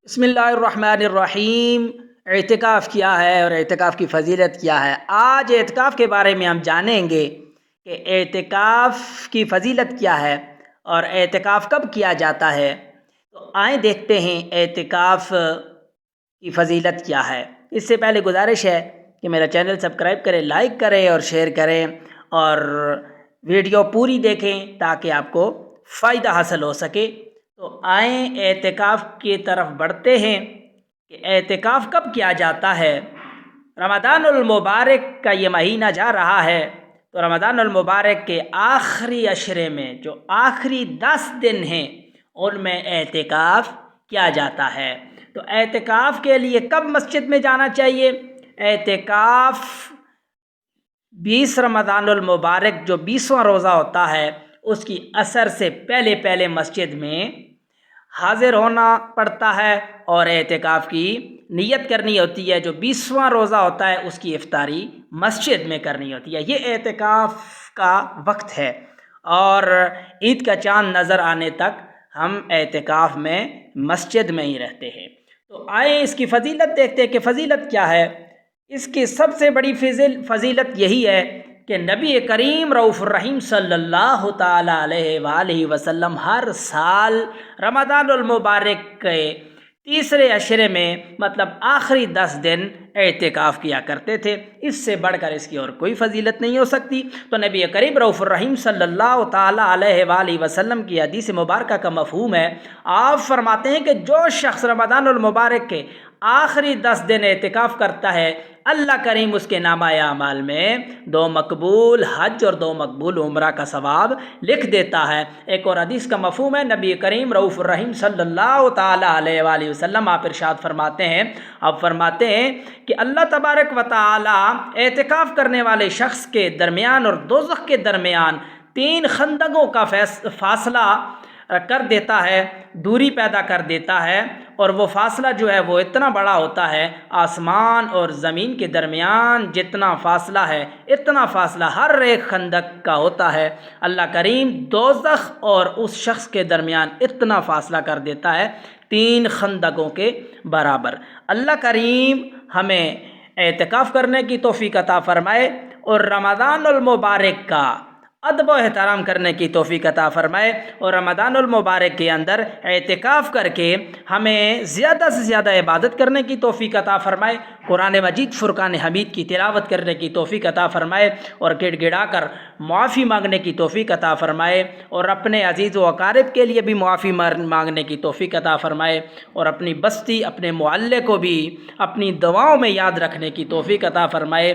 بسم اللہ الرحمن الرحیم۔ اعتکاف کیا ہے اور اعتکاف کی فضیلت کیا ہے؟ آج اعتکاف کے بارے میں ہم جانیں گے کہ اعتکاف کی فضیلت کیا ہے اور اعتکاف کب کیا جاتا ہے۔ تو آئیں دیکھتے ہیں اعتکاف کی فضیلت کیا ہے۔ اس سے پہلے گزارش ہے کہ میرا چینل سبسکرائب کریں، لائک کریں اور شیئر کریں اور ویڈیو پوری دیکھیں تاکہ آپ کو فائدہ حاصل ہو سکے۔ تو آئیں اعتکاف کی طرف بڑھتے ہیں کہ اعتکاف کب کیا جاتا ہے۔ رمضان المبارک کا یہ مہینہ جا رہا ہے، تو رمضان المبارک کے آخری عشرے میں جو آخری 10 دن ہیں ان میں اعتکاف کیا جاتا ہے۔ تو اعتکاف کے لیے کب مسجد میں جانا چاہیے؟ اعتکاف 20 رمضان المبارک جو 20واں روزہ ہوتا ہے اس کی عصر سے پہلے مسجد میں حاضر ہونا پڑتا ہے اور اعتکاف کی نیت کرنی ہوتی ہے۔ جو 20واں روزہ ہوتا ہے اس کی افطاری مسجد میں کرنی ہوتی ہے۔ یہ اعتکاف کا وقت ہے اور عید کا چاند نظر آنے تک ہم اعتکاف میں مسجد میں ہی رہتے ہیں۔ تو آئیں اس کی فضیلت دیکھتے ہیں کہ فضیلت کیا ہے۔ اس کی سب سے بڑی فضیلت یہی ہے کہ نبی کریم رؤوف الرحیم صلی اللہ تعالیٰ علیہ وآلہ وسلم ہر سال رمضان المبارک کے تیسرے عشرے میں مطلب آخری 10 دن اعتکاف کیا کرتے تھے۔ اس سے بڑھ کر اس کی اور کوئی فضیلت نہیں ہو سکتی۔ تو نبی کریم رؤوف الرحیم صلی اللہ تعالیٰ علیہ وآلہ وسلم کی حدیث مبارکہ کا مفہوم ہے، آپ فرماتے ہیں کہ جو شخص رمضان المبارک کے آخری 10 دن اعتکاف کرتا ہے اللہ کریم اس کے نامہ اعمال میں 2 مقبول حج اور 2 مقبول عمرہ کا ثواب لکھ دیتا ہے۔ ایک اور حدیث کا مفہوم ہے، نبی کریم رؤوف الرحیم صلی اللہ تعالیٰ علیہ وآلہ وسلم آپ ارشاد فرماتے ہیں کہ اللہ تبارک و تعالیٰ اعتکاف کرنے والے شخص کے درمیان اور دوزخ کے درمیان 3 خندقوں کا فاصلہ کر دیتا ہے، دوری پیدا کر دیتا ہے، اور وہ فاصلہ جو ہے وہ اتنا بڑا ہوتا ہے، آسمان اور زمین کے درمیان جتنا فاصلہ ہے اتنا فاصلہ ہر ایک خندق کا ہوتا ہے۔ اللہ کریم دوزخ اور اس شخص کے درمیان اتنا فاصلہ کر دیتا ہے 3 خندقوں کے برابر۔ اللہ کریم ہمیں اعتکاف کرنے کی توفیق عطا فرمائے اور رمضان المبارک کا ادب و احترام کرنے کی توفیق عطا فرمائے، اور رمضان المبارک کے اندر اعتکاف کر کے ہمیں زیادہ سے زیادہ عبادت کرنے کی توفیق عطا فرمائے، قرآن مجید فرقان حمید کی تلاوت کرنے کی توفیق عطا فرمائے اور گڑ گڑا کر معافی مانگنے کی توفیق عطا فرمائے، اور اپنے عزیز و اقارب کے لیے بھی معافی مانگنے کی توفیق عطا فرمائے، اور اپنی بستی اپنے معلق کو بھی اپنی دعاؤں میں یاد رکھنے کی توفیق عطا فرمائے۔